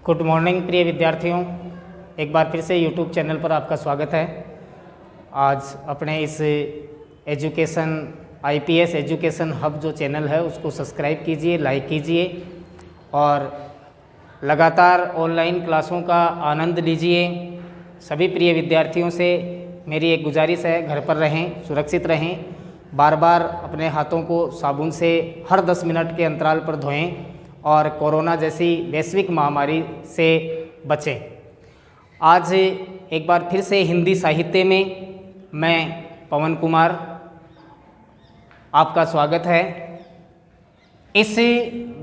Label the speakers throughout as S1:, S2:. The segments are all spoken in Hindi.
S1: गुड मॉर्निंग प्रिय विद्यार्थियों, एक बार फिर से यूट्यूब चैनल पर आपका स्वागत है। आज अपने इस एजुकेशन आईपीएस एजुकेशन हब जो चैनल है उसको सब्सक्राइब कीजिए, लाइक कीजिए और लगातार ऑनलाइन क्लासों का आनंद लीजिए। सभी प्रिय विद्यार्थियों से मेरी एक गुजारिश है, घर पर रहें, सुरक्षित रहें, बार बार अपने हाथों को साबुन से हर 10 मिनट के अंतराल पर धोएं और कोरोना जैसी वैश्विक महामारी से बचें। आज एक बार फिर से हिंदी साहित्य में मैं पवन कुमार आपका स्वागत है। इस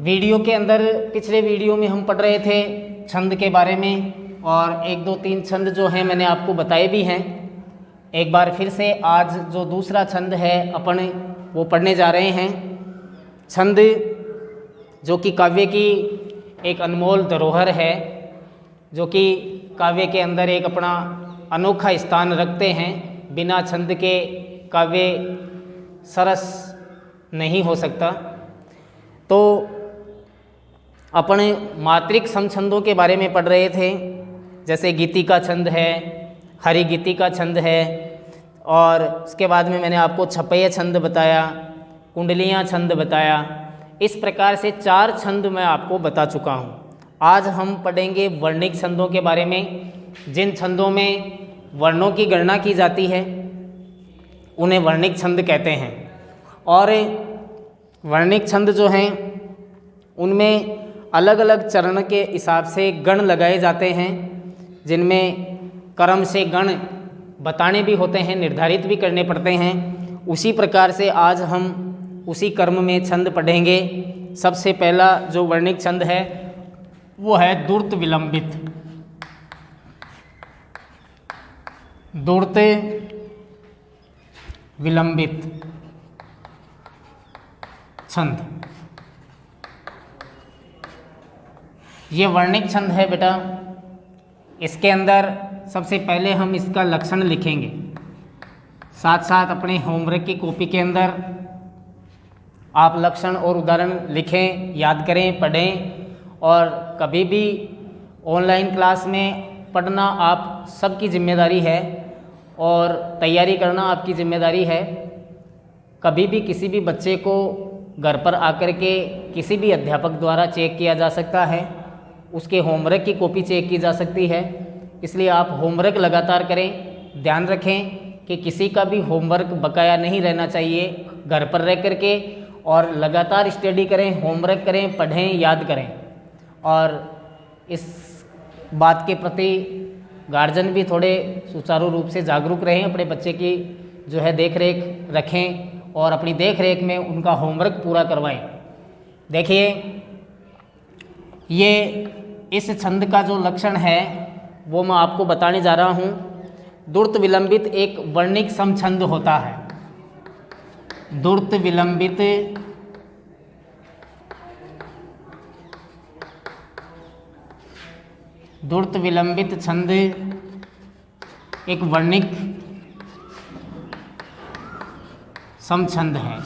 S1: वीडियो के अंदर पिछले वीडियो में हम पढ़ रहे थे छंद के बारे में और 1, 2, 3 छंद जो हैं मैंने आपको बताए भी हैं। एक बार फिर से आज जो दूसरा छंद है अपन वो पढ़ने जा रहे हैं। छंद जो कि काव्य की एक अनमोल धरोहर है, जो कि काव्य के अंदर एक अपना अनोखा स्थान रखते हैं। बिना छंद के काव्य सरस नहीं हो सकता। तो अपन मात्रिक समछंदों के बारे में पढ़ रहे थे, जैसे गीति का छंद है, हरिगीति का छंद है और उसके बाद में मैंने आपको छपय छंद बताया, कुंडलियाँ छंद बताया। इस प्रकार से 4 छंद मैं आपको बता चुका हूँ। आज हम पढ़ेंगे वर्णिक छंदों के बारे में। जिन छंदों में वर्णों की गणना की जाती है उन्हें वर्णिक छंद कहते हैं। और वर्णिक छंद जो हैं उनमें अलग अलग चरण के हिसाब से गण लगाए जाते हैं, जिनमें क्रम से गण बताने भी होते हैं, निर्धारित भी करने पड़ते हैं। उसी प्रकार से आज हम उसी क्रम में छंद पढ़ेंगे। सबसे पहला जो वर्णिक छंद है वो है द्रुत विलंबित। द्रुत विलंबित छंद, ये वर्णिक छंद है बेटा। इसके अंदर सबसे पहले हम इसका लक्षण लिखेंगे, साथ साथ अपने होमवर्क की कॉपी के अंदर आप लक्षण और उदाहरण लिखें, याद करें, पढ़ें। और कभी भी ऑनलाइन क्लास में पढ़ना आप सबकी जिम्मेदारी है और तैयारी करना आपकी जिम्मेदारी है। कभी भी किसी भी बच्चे को घर पर आकर के किसी भी अध्यापक द्वारा चेक किया जा सकता है, उसके होमवर्क की कॉपी चेक की जा सकती है। इसलिए आप होमवर्क लगातार करें। ध्यान रखें कि किसी का भी होमवर्क बकाया नहीं रहना चाहिए। घर पर रह कर के और लगातार स्टडी करें, होमवर्क करें, पढ़ें, याद करें। और इस बात के प्रति गार्जियन भी थोड़े सुचारू रूप से जागरूक रहें, अपने बच्चे की जो है देख रेख रखें और अपनी देख रेख में उनका होमवर्क पूरा करवाएं। देखिए, ये इस छंद का जो लक्षण है वो मैं आपको बताने जा रहा हूँ। द्रुत विलंबित एक वर्णिक समछंद होता है। द्रुत विलंबित छंद एक वर्णिक समछंद है।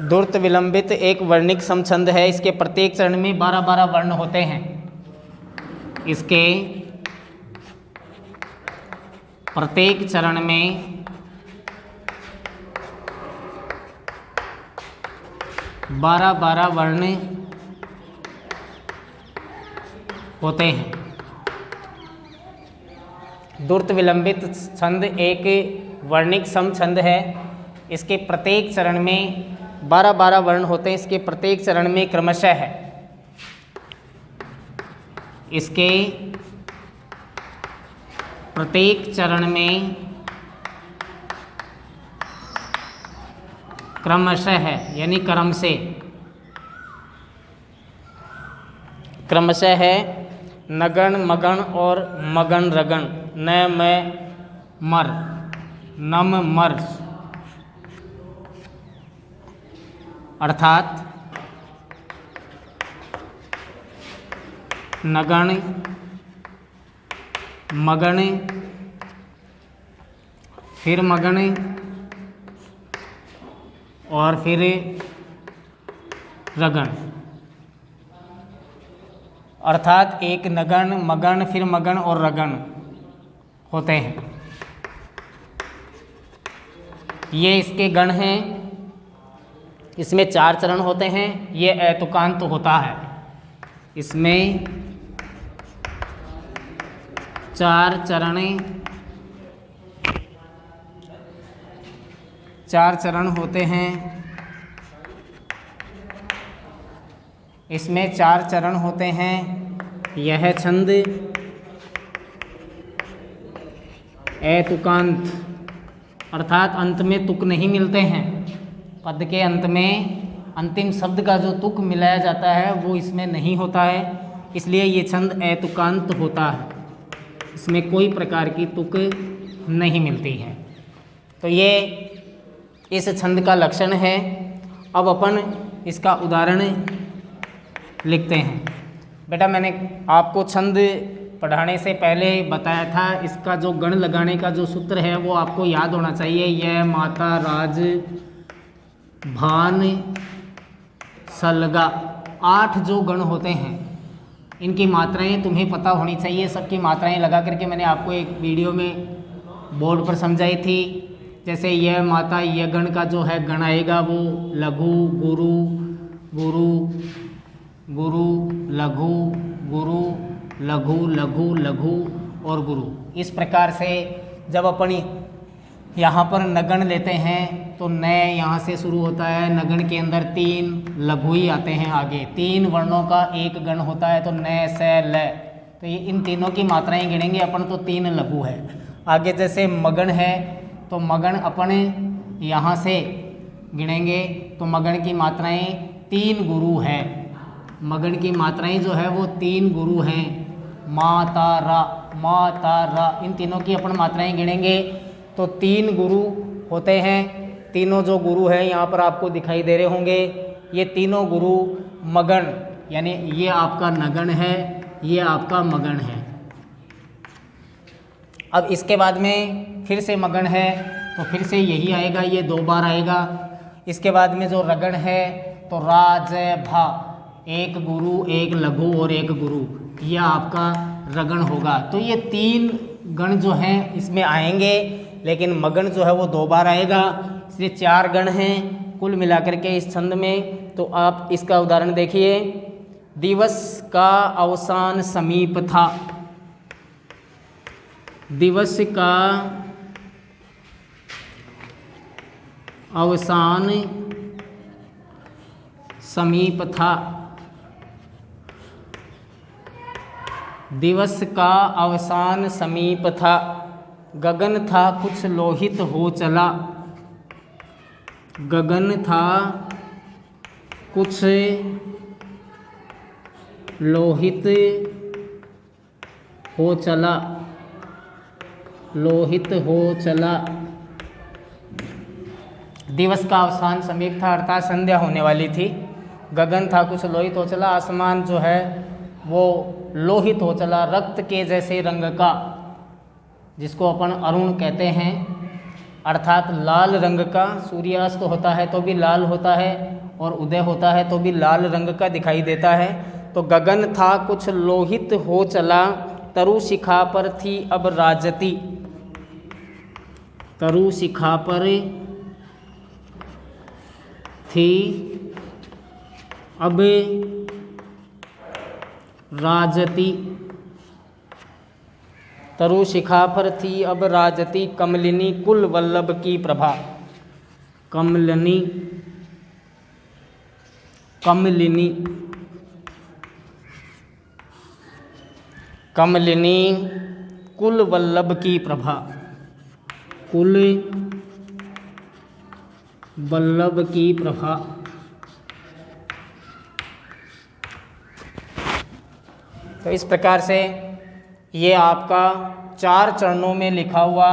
S1: द्रुत विलंबित एक वर्णिक समछंद है। इसके प्रत्येक चरण में 12-12 वर्ण होते हैं। इसके प्रत्येक चरण में 12-12 वर्ण होते हैं। द्रुत विलंबित छंद एक वर्णिक समछंद है। इसके प्रत्येक चरण में 12-12 वर्ण होते हैं। इसके प्रत्येक चरण में क्रमशः है। इसके प्रत्येक चरण में क्रमशः है, यानी क्रम से, क्रमशः है। नगण, मगण और मगन रगण, न, मैं, मर, नम, मर, अर्थात नगण, मगण, फिर मगण, और फिर रगण, अर्थात एक नगण, मगण, फिर मगण और रगण होते हैं। ये इसके गण हैं। इसमें 4 चरण होते हैं। ये ऐतुकांत होता है। इसमें 4 चरण होते हैं। इसमें 4 चरण होते हैं। यह छंद ऐतुकांत, अर्थात अंत में तुक नहीं मिलते हैं। पद के अंत में अंतिम शब्द का जो तुक मिलाया जाता है वो इसमें नहीं होता है, इसलिए ये छंद ऐतुकांत होता है। इसमें कोई प्रकार की तुक नहीं मिलती है। तो ये इस छंद का लक्षण है। अब अपन इसका उदाहरण लिखते हैं। बेटा मैंने आपको छंद पढ़ाने से पहले बताया था, इसका जो गण लगाने का जो सूत्र है वो आपको याद होना चाहिए। यह, माता, राज, भान, सलगा, 8 जो गण होते हैं इनकी मात्राएं तुम्हें पता होनी चाहिए। सबकी मात्राएं लगा करके मैंने आपको एक वीडियो में बोर्ड पर समझाई थी। जैसे यह माता, यह गण का जो है गण आएगा वो लघु, गुरु, गुरु, गुरु, लघु, गुरु, लघु, लघु, लघु और गुरु। इस प्रकार से जब अपन यहाँ पर नगण लेते हैं तो न यहाँ से शुरू होता है। नगण के अंदर 3 लघु ही आते हैं आगे। 3 वर्णों का एक गण होता है तो न, से, ल। तो ये इन तीनों की मात्राएं गिनेंगे अपन तो 3 लघु है। आगे जैसे मगण है तो मगण अपन यहाँ से गिनेंगे तो मगण की मात्राएं 3 गुरु है। मगण की मात्राएं जो है वो 3 गुरु हैं। माता, रा, माता, रा, इन तीनों की अपन मात्राएं गिनेंगे तो 3 गुरु होते हैं। तीनों जो गुरु हैं यहाँ पर आपको दिखाई दे रहे होंगे। ये तीनों गुरु मगण, यानी ये आपका नगण है, ये आपका मगण है। अब इसके बाद में फिर से मगण है तो फिर से यही आएगा, ये 2 बार आएगा। इसके बाद में जो रगण है तो रा, ज, भा, एक गुरु, एक लघु और एक गुरु, यह आपका रगण होगा। तो ये 3 गण जो हैं इसमें आएंगे, लेकिन मगण जो है वो 2 बार आएगा। इसलिए 4 गण हैं कुल मिलाकर के इस छंद में। तो आप इसका उदाहरण देखिए। दिवस का अवसान समीप था। दिवस का अवसान समीप था। दिवस का अवसान समीप था। गगन था कुछ लोहित हो चला। गगन था कुछ लोहित हो चला। लोहित हो चला। दिवस का अवसान समीप था अर्थात संध्या होने वाली थी। गगन था कुछ लोहित हो चला, आसमान जो है वो लोहित हो चला, रक्त के जैसे रंग का, जिसको अपन अरुण कहते हैं, अर्थात लाल रंग का। सूर्यास्त होता है तो भी लाल होता है और उदय होता है तो भी लाल रंग का दिखाई देता है। तो गगन था कुछ लोहित हो चला, तरु शिखा पर थी अब राजती। तरु शिखा पर थी अब राजती। तरु शिखा पर थी अब राजती, कमलिनी कुल वल्लभ की प्रभा। कमलिनी, कमलिनी, कमलिनी कुल वल्लभ की प्रभा। कुल वल्लभ की प्रभा। तो इस प्रकार से ये आपका 4 चरणों में लिखा हुआ,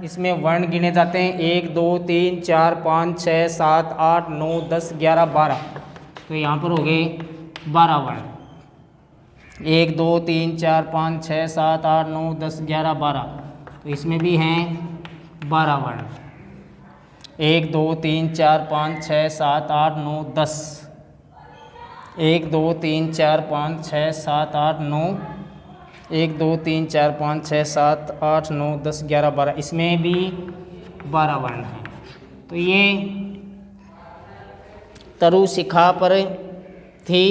S1: इसमें वर्ण गिने जाते हैं 1 2 3 4 5 6 7 8 9 10 11 12। तो यहाँ पर हो गए 12 वर्ण। 1 2 3 4 5 6 7 8 9 10 11 12। तो इसमें भी हैं 12 वर्ण। 1 2 3 4 5 6 7 8 9 10। 1 2 3 4 5 6 7 8 9। 1 2 3 4 5 6 7 8 9 10 11 12। इसमें भी 12 वर्ण हैं। तो ये तरु शिखा पर थी,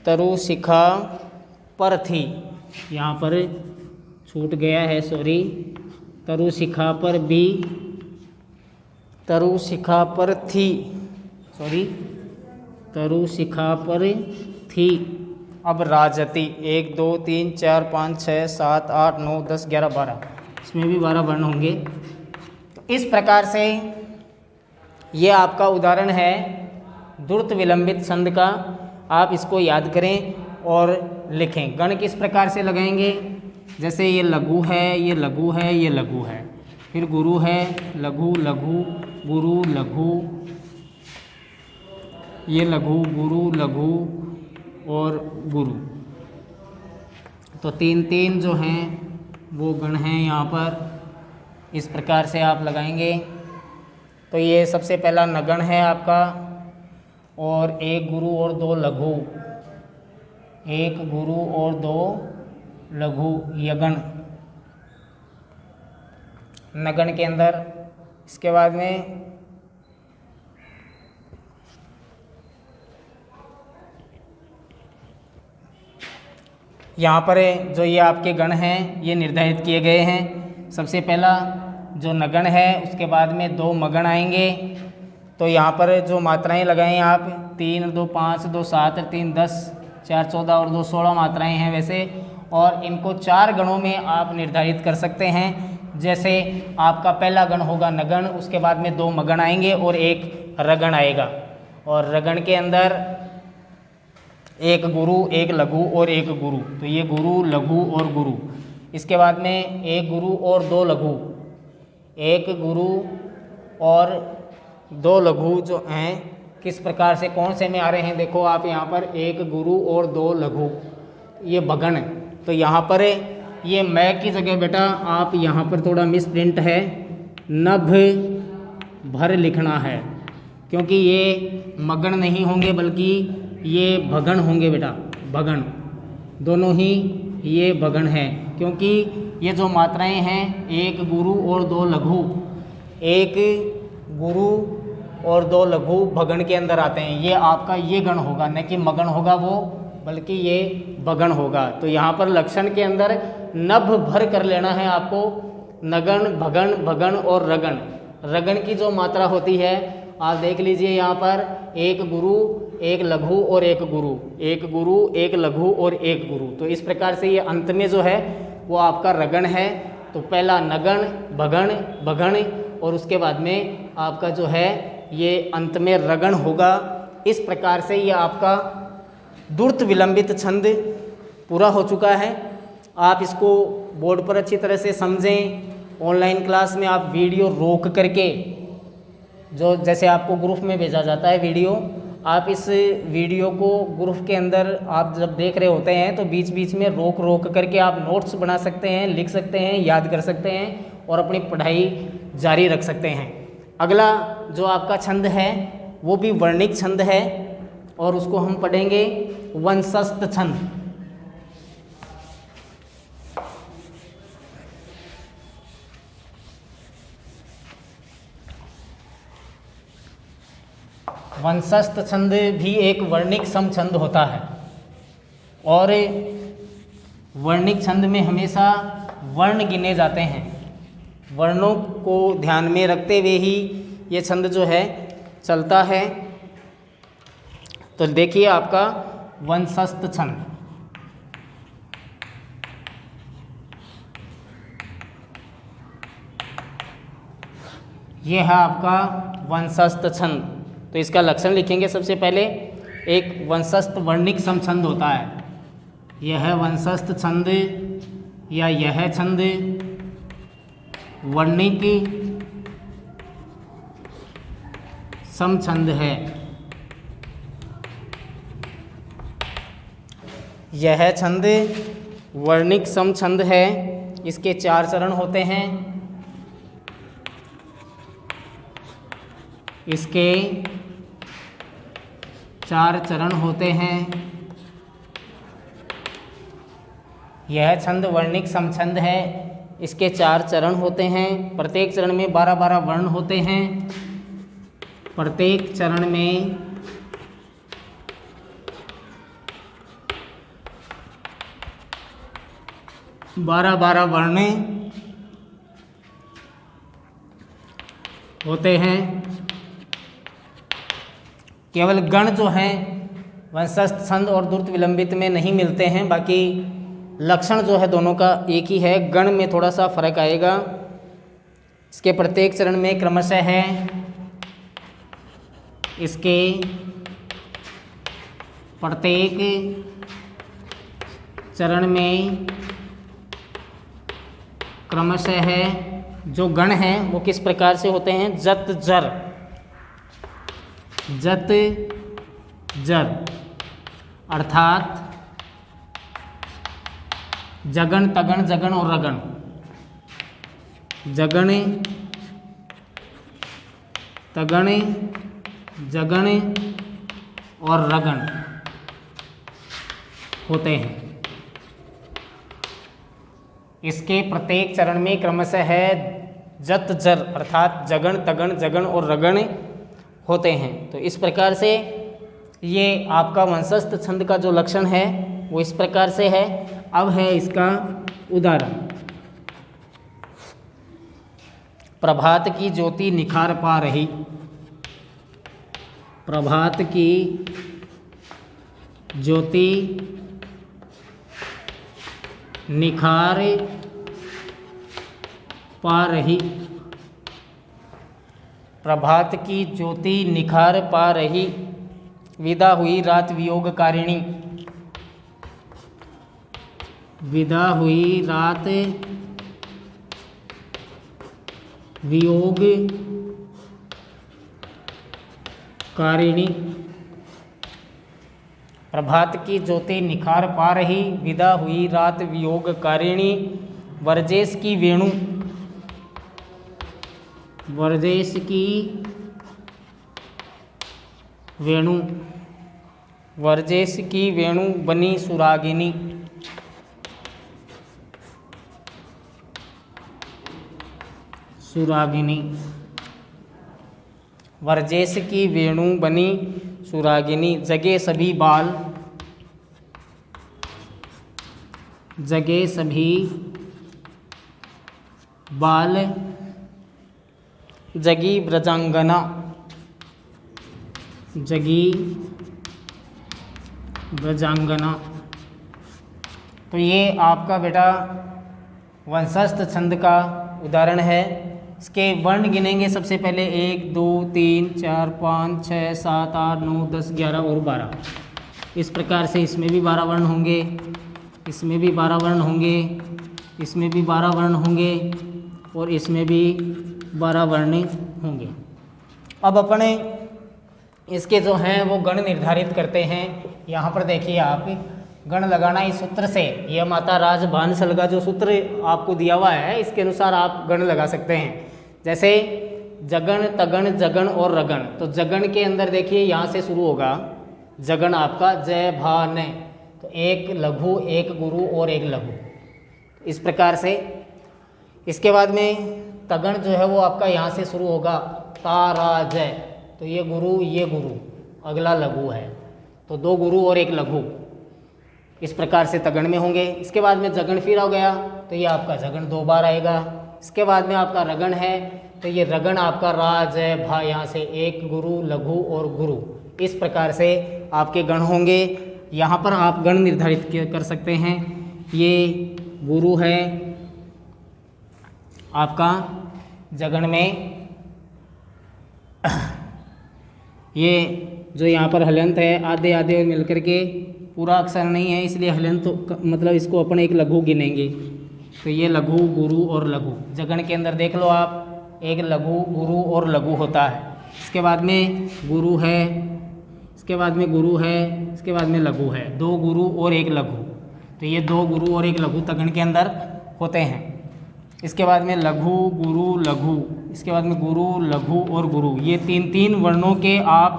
S1: तरु शिखा पर थी, यहाँ पर छूट गया है, सॉरी। तरु शिखा पर भी, तरु शिखा पर थी, सॉरी, तरु शिखा पर थी। अब राजति 1 2 3 4 5 6 7 8 9 10 11 12। इसमें भी 12 वर्ण होंगे। तो इस प्रकार से ये आपका उदाहरण है द्रुत विलंबित छंद का। आप इसको याद करें और लिखें। गण किस प्रकार से लगाएंगे? जैसे ये लघु है, ये लघु है, ये लघु है, फिर गुरु है, लघु लघु गुरु लघु, ये लघु गुरु लघु और गुरु। तो 3 जो हैं वो गण हैं यहाँ पर। इस प्रकार से आप लगाएंगे। तो ये सबसे पहला नगण है आपका, और 1 गुरु और 2 लघु, 1 गुरु और 2 लघु, यगण नगण के अंदर। इसके बाद में यहाँ पर जो ये आपके गण हैं ये निर्धारित किए गए हैं। सबसे पहला जो नगण है उसके बाद में 2 मगण आएंगे। तो यहाँ पर जो मात्राएं लगाएं आप, 3 2 5 2 7 3 10 4 14 और 2 16 मात्राएं हैं वैसे। और इनको 4 गणों में आप निर्धारित कर सकते हैं। जैसे आपका पहला गण होगा नगण, उसके बाद में 2 मगण आएंगे और 1 रगण आएगा। और रगण के अंदर 1 गुरु, 1 लघु और 1 गुरु। तो ये गुरु लघु और गुरु। इसके बाद में 1 गुरु और 2 लघु, 1 गुरु और 2 लघु जो हैं किस प्रकार से कौन से में आ रहे हैं? देखो आप यहाँ पर 1 गुरु और 2 लघु, ये भगण। तो यहाँ पर ये मैं की जगह बेटा आप यहाँ पर थोड़ा मिस प्रिंट है, नभ भर लिखना है, क्योंकि ये मगण नहीं होंगे बल्कि ये भगण होंगे बेटा, भगण। दोनों ही ये भगण हैं, क्योंकि ये जो मात्राएं हैं 1 गुरु और 2 लघु, 1 गुरु और 2 लघु भगण के अंदर आते हैं। ये आपका ये गण होगा, न कि मगण होगा वो, बल्कि ये भगण होगा। तो यहाँ पर लक्षण के अंदर नभ भर कर लेना है आपको। नगण, भगण, भगण और रगण। रगण की जो मात्रा होती है आप देख लीजिए यहाँ पर 1 गुरु, 1 लघु और 1 गुरु, 1 गुरु, 1 लघु और 1 गुरु। तो इस प्रकार से ये अंत में जो है वो आपका रगण है। तो पहला नगण, भगण, भगण और उसके बाद में आपका जो है ये अंत में रगण होगा। इस प्रकार से ये आपका द्रुत विलंबित छंद पूरा हो चुका है। आप इसको बोर्ड पर अच्छी तरह से समझें। ऑनलाइन क्लास में आप वीडियो रोक करके, जो जैसे आपको ग्रुप में भेजा जाता है वीडियो, आप इस वीडियो को ग्रुप के अंदर आप जब देख रहे होते हैं तो बीच बीच में रोक रोक करके आप नोट्स बना सकते हैं, लिख सकते हैं, याद कर सकते हैं और अपनी पढ़ाई जारी रख सकते हैं। अगला जो आपका छंद है वो भी वर्णिक छंद है और उसको हम पढ़ेंगे वंशस्थ छंद। वंशस्थ छंद भी एक वर्णिक सम छंद होता है और वर्णिक छंद में हमेशा वर्ण गिने जाते हैं। वर्णों को ध्यान में रखते हुए ही ये छंद जो है चलता है। तो देखिए आपका वंशस्थ छंद, ये है आपका वंशस्थ छंद। तो इसका लक्षण लिखेंगे। सबसे पहले एक वंशस्थ वर्णिक सम छंद होता है। यह वंशस्थ छंद या यह छंद वर्णिक सम छंद है। यह छंद वर्णिक सम छंद है इसके 4 चरण होते हैं। इसके 4 चरण होते हैं। यह छंद वर्णिक समछंद है। इसके 4 चरण होते हैं। प्रत्येक चरण में 12-12 वर्ण होते हैं। प्रत्येक चरण में 12-12 वर्ण होते हैं। केवल गण जो हैं वंशस्थ छंद और द्रुत विलंबित में नहीं मिलते हैं, बाकी लक्षण जो है दोनों का एक ही है। गण में थोड़ा सा फर्क आएगा। इसके प्रत्येक चरण में क्रमशः है, इसके प्रत्येक चरण में क्रमशः है जो गण हैं वो किस प्रकार से होते हैं? जत जर, जत जर अर्थात जगण, तगण, जगण और रगण। जगण, तगण, जगण और रगण होते हैं। इसके प्रत्येक चरण में क्रमशः है जत जर अर्थात जगण, तगण, जगण और रगण होते हैं। तो इस प्रकार से ये आपका वंशस्थ छंद का जो लक्षण है वो इस प्रकार से है। अब है इसका उदाहरण। प्रभात की ज्योति निखार पा रही। प्रभात की ज्योति निखार पा रही। प्रभात की ज्योति निखार पा रही, विदा हुई रात वियोगकारिणी। विदा हुई रात वियोग कारिणी। प्रभात की ज्योति निखार पा रही, विदा हुई रात वियोग कारिणी। वर्जेश की वेणु, वर्जेश की वेणु, वर्जेश की वेणु बनी सुरागिनी। सुरागिनी, वर्जेश की वेणु बनी सुरागिनी। जगे सभी बाल, जगे सभी बाल, जगी ब्रजांगना। जगी ब्रजांगना। तो ये आपका बेटा वंशस्थ छंद का उदाहरण है। इसके वर्ण गिनेंगे सबसे पहले 1 2 3 4 5 6 7 8 9 10 11 और 12। इस प्रकार से इसमें भी 12 वर्ण होंगे, इसमें भी 12 वर्ण होंगे, इसमें भी 12 वर्ण होंगे और इसमें भी 12 वर्ण होंगे। अब अपने इसके जो हैं वो गण निर्धारित करते हैं। यहाँ पर देखिए आप गण लगाना इस सूत्र से, यह माता राज भान सलगा जो सूत्र आपको दिया हुआ है इसके अनुसार आप गण लगा सकते हैं। जैसे जगण, तगण, जगण और रगण। तो जगण के अंदर देखिए यहाँ से शुरू होगा जगण आपका जय भा न, तो एक लघु, एक गुरु और एक लघु, इस प्रकार से। इसके बाद में तगण जो है वो आपका यहाँ से शुरू होगा ता रा जय, तो ये गुरु, अगला लघु है, तो 2 गुरु और 1 लघु, इस प्रकार से तगण में होंगे। इसके बाद में जगण फिर हो गया तो ये आपका जगण 2 बार आएगा। इसके बाद में आपका रगण है तो ये रगण आपका रा जय भा, यहाँ से 1 गुरु, लघु और गुरु, इस प्रकार से आपके गण होंगे। यहाँ पर आप गण निर्धारित कर सकते हैं। ये गुरु है आपका जगण में। ये जो यहाँ पर हलंत है आधे आधे मिलकर के पूरा अक्षर नहीं है, इसलिए हलंत मतलब इसको अपन एक लघु गिनेंगे। तो ये लघु, गुरु और लघु। जगण के अंदर देख लो आप, एक लघु, गुरु और लघु होता है। इसके बाद में गुरु है, इसके बाद में गुरु है, इसके बाद में लघु है। 2 गुरु और 1 लघु, तो ये 2 गुरु और 1 लघु तगण के अंदर होते हैं। इसके बाद में लघु, गुरु, लघु, इसके बाद में गुरु, लघु और गुरु, ये तीन तीन वर्णों के आप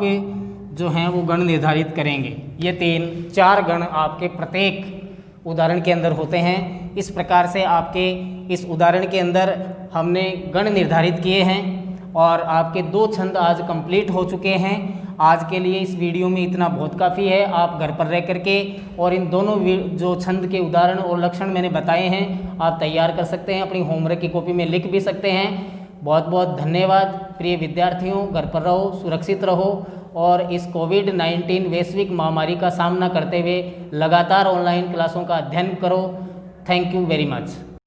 S1: जो हैं वो गण निर्धारित करेंगे। ये 4 गण आपके प्रत्येक उदाहरण के अंदर होते हैं। इस प्रकार से आपके इस उदाहरण के अंदर हमने गण निर्धारित किए हैं और आपके 2 छंद आज कंप्लीट हो चुके हैं। आज के लिए इस वीडियो में इतना बहुत काफ़ी है। आप घर पर रह करके और इन दोनों जो छंद के उदाहरण और लक्षण मैंने बताए हैं आप तैयार कर सकते हैं, अपनी होमवर्क की कॉपी में लिख भी सकते हैं। बहुत बहुत धन्यवाद प्रिय विद्यार्थियों। घर पर रहो, सुरक्षित रहो और इस कोविड-19 वैश्विक महामारी का सामना करते हुए लगातार ऑनलाइन क्लासों का अध्ययन करो। Thank you very much.